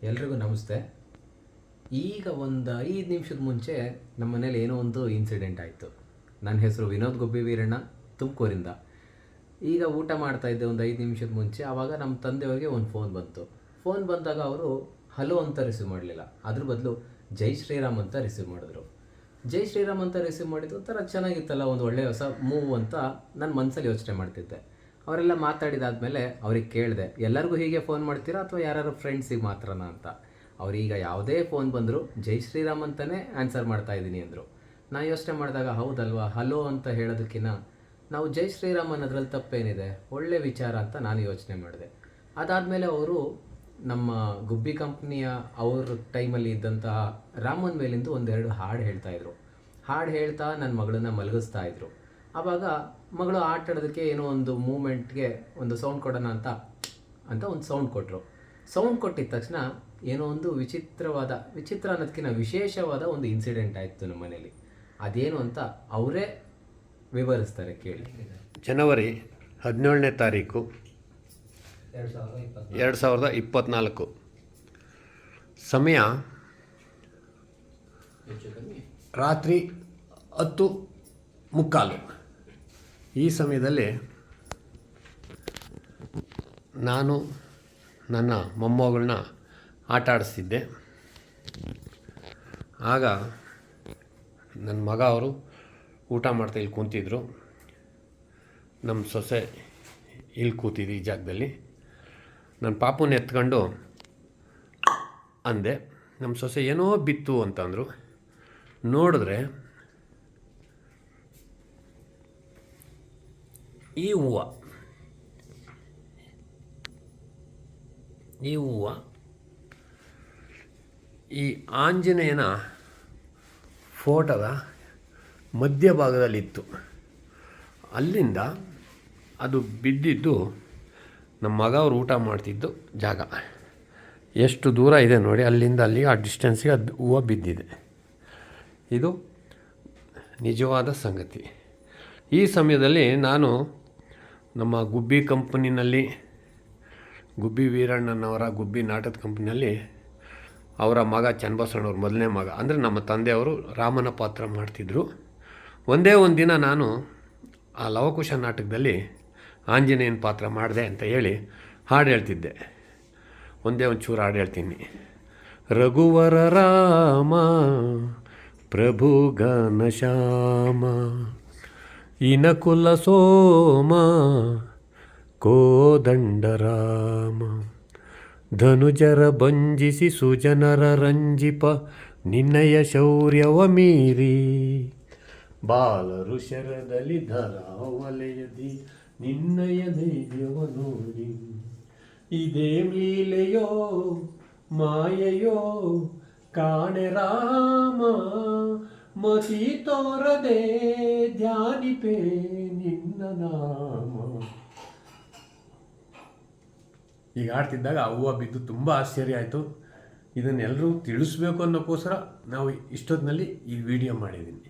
ಎಲ್ರಿಗೂ ನಮಸ್ತೆ. ಈಗ ಒಂದು 5 ನಿಮಿಷದ ಮುಂಚೆ ನಮ್ಮ ಮನೇಲಿ ಏನೋ ಒಂದು ಇನ್ಸಿಡೆಂಟ್ ಆಯಿತು. ನನ್ನ ಹೆಸರು ವಿನೋದ್ ಗುಬ್ಬಿ ವೀರಣ್ಣ, ತುಮಕೂರಿಂದ. ಈಗ ಊಟ ಮಾಡ್ತಾಯಿದ್ದೆ ಒಂದು 5 ನಿಮಿಷದ ಮುಂಚೆ. ಆವಾಗ ನಮ್ಮ ತಂದೆಯವ್ರಿಗೆ ಒಂದು ಫೋನ್ ಬಂತು. ಫೋನ್ ಬಂದಾಗ ಅವರು ಹಲೋ ಅಂತ ರಿಸೀವ್ ಮಾಡಲಿಲ್ಲ, ಅದ್ರ ಬದಲು ಜೈ ಶ್ರೀರಾಮ್ ಅಂತ ರಿಸೀವ್ ಮಾಡಿದ್ರು. ಜೈ ಶ್ರೀರಾಮ್ ಅಂತ ರಿಸೀವ್ ಮಾಡಿದ್ದು ಒಂಥರ ಚೆನ್ನಾಗಿತ್ತಲ್ಲ, ಒಂದು ಒಳ್ಳೆಯ ಹೊಸ ಮೂವ್ ಅಂತ ನನ್ನ ಮನಸ್ಸಲ್ಲಿ ಯೋಚನೆ ಮಾಡ್ತಿದ್ದೆ. ಅವರೆಲ್ಲ ಮಾತಾಡಿದಾದ್ಮೇಲೆ ಅವ್ರಿಗೆ ಕೇಳಿದೆ, ಎಲ್ಲರಿಗೂ ಹೀಗೆ ಫೋನ್ ಮಾಡ್ತೀರಾ ಅಥವಾ ಯಾರು ಫ್ರೆಂಡ್ಸಿಗೆ ಮಾತ್ರನಾ ಅಂತ. ಅವ್ರೀಗ ಯಾವುದೇ ಫೋನ್ ಬಂದರೂ ಜೈ ಶ್ರೀರಾಮ್ ಅಂತಲೇ ಆನ್ಸರ್ ಮಾಡ್ತಾಯಿದ್ದೀನಿ ಅಂದರು. ನಾನು ಯೋಚನೆ ಮಾಡಿದಾಗ ಹೌದಲ್ವಾ, ಹಲೋ ಅಂತ ಹೇಳೋದಕ್ಕಿಂತ ನಾವು ಜೈ ಶ್ರೀರಾಮ್ ಅನ್ನೋದ್ರಲ್ಲಿ ತಪ್ಪೇನಿದೆ, ಒಳ್ಳೆ ವಿಚಾರ ಅಂತ ನಾನು ಯೋಚನೆ ಮಾಡಿದೆ. ಅದಾದಮೇಲೆ ಅವರು ನಮ್ಮ ಗುಬ್ಬಿ ಕಂಪ್ನಿಯ ಅವ್ರ ಟೈಮಲ್ಲಿ ಇದ್ದಂತಹ ರಾಮನ್ ಮೇಲಿಂದು ಒಂದೆರಡು ಹಾಡು ಹೇಳ್ತಾಯಿದ್ರು. ಹಾಡು ಹೇಳ್ತಾ ನನ್ನ ಮಗಳನ್ನ ಮಲಗಿಸ್ತಾಯಿದ್ರು. ಆವಾಗ ಮಗಳು ಆಟ ಆಡೋದಕ್ಕೆ ಏನೋ ಒಂದು ಮೂಮೆಂಟ್ಗೆ ಒಂದು ಸೌಂಡ್ ಕೊಡೋಣ ಅಂತ ಒಂದು ಸೌಂಡ್ ಕೊಟ್ಟರು. ಸೌಂಡ್ ಕೊಟ್ಟಿದ ತಕ್ಷಣ ಏನೋ ಒಂದು ವಿಚಿತ್ರ ಅನ್ನೋದಕ್ಕಿಂತ ವಿಶೇಷವಾದ ಒಂದು ಇನ್ಸಿಡೆಂಟ್ ಆಯಿತು ನಮ್ಮ ಮನೇಲಿ. ಅದೇನು ಅಂತ ಅವರೇ ವಿವರಿಸ್ತಾರೆ, ಕೇಳಿ. ಜನವರಿ 17ನೇ ತಾರೀಕು 2024. ಸಮಯ ರಾತ್ರಿ 10:15. ಈ ಸಮಯದಲ್ಲಿ ನಾನು ನನ್ನ ಮೊಮ್ಮಗಳನ್ನ ಆಟ ಆಡಿಸ್ತಿದ್ದೆ. ಆಗ ನನ್ನ ಮಗ ಅವರು ಊಟ ಮಾಡ್ತಾ ಇಲ್ಲಿ ಕೂತಿದ್ರು. ನಮ್ಮ ಸೊಸೆ ಇಲ್ಲಿ ಕೂತಿದ್ದು ಈ ಜಾಗದಲ್ಲಿ. ನನ್ನ ಪಾಪುನ ಎತ್ಕೊಂಡು ಅಂದೆ. ನಮ್ಮ ಸೊಸೆ ಏನೋ ಬಿತ್ತು ಅಂತಂದರು. ನೋಡಿದ್ರೆ ಈ ಹೂವು ಈ ಆಂಜನೇಯನ ಫೋಟೋದ ಮಧ್ಯಭಾಗದಲ್ಲಿತ್ತು. ಅಲ್ಲಿಂದ ಅದು ಬಿದ್ದಿದ್ದು ನಮ್ಮ ಮಗ ಅವರು ಊಟ ಮಾಡ್ತಿದ್ದು ಜಾಗ. ಎಷ್ಟು ದೂರ ಇದೆ ನೋಡಿ, ಅಲ್ಲಿಂದ ಅಲ್ಲಿಗೆ ಆ ಡಿಸ್ಟೆನ್ಸಿಗೆ ಅದು ಹೂವು ಬಿದ್ದಿದೆ. ಇದು ನಿಜವಾದ ಸಂಗತಿ. ಈ ಸಮಯದಲ್ಲಿ ನಾನು ನಮ್ಮ ಗುಬ್ಬಿ ಕಂಪನಿನಲ್ಲಿ, ಗುಬ್ಬಿ ವೀರಣ್ಣನವರ ಗುಬ್ಬಿ ನಾಟಕ ಕಂಪ್ನಿಯಲ್ಲಿ ಅವರ ಮಗ ಚನ್ನಬಸವಣ್ಣವ್ರ ಮೊದಲನೇ ಮಗ ಅಂದರೆ ನಮ್ಮ ತಂದೆಯವರು ರಾಮನ ಪಾತ್ರ ಮಾಡ್ತಿದ್ದರು. ಒಂದೇ ಒಂದು ದಿನ ನಾನು ಆ ಲವಕುಶ ನಾಟಕದಲ್ಲಿ ಆಂಜನೇಯನ ಪಾತ್ರ ಮಾಡಿದೆ ಅಂತ ಹೇಳಿ ಹಾಡು ಹೇಳ್ತಿದ್ದೆ. ಒಂದೇ ಒಂದು ಚೂರು ಹಾಡು ಹೇಳ್ತೀನಿ. ರಘುವರ ರಾಮ ಪ್ರಭು ಘನಶ್ಯಾಮ ಇನಕುಲ ಸೋಮ ಕೋದಂಡರಾಮ ಧನುಜರ ಭಂಜಿಸಿ ಸುಜನರ ರಂಜಿಪ ನಿನ್ನಯ ಶೌರ್ಯವ ಮೀರಿ ಬಾಲರು ಶರದಲ್ಲಿ ಧರಾವಲಯದಿ ನಿನ್ನಯ ಧೈರ್ಯವ ನೋಡಿ ಇದೇ ಲೀಲೆಯೋ ಮಾಯೆಯೋ ಕಾಣೆ ರಾಮ ಮತಿ ತೋರದೆ ಧ್ಯಾನಿಪೇ ನಿನ್ನ ನಾಮ. ಈಗ ಆಡ್ತಿದ್ದಾಗ ಆ ಹೂವು ಬಿದ್ದು ತುಂಬ ಆಶ್ಚರ್ಯ ಆಯಿತು. ಇದನ್ನೆಲ್ಲರೂ ತಿಳಿಸ್ಬೇಕು ಅನ್ನೋಕ್ಕೋಸ್ಕರ ನಾವು ಇಷ್ಟೊತ್ತಿನಲ್ಲಿ ಈ ವಿಡಿಯೋ ಮಾಡಿದ್ದೀನಿ.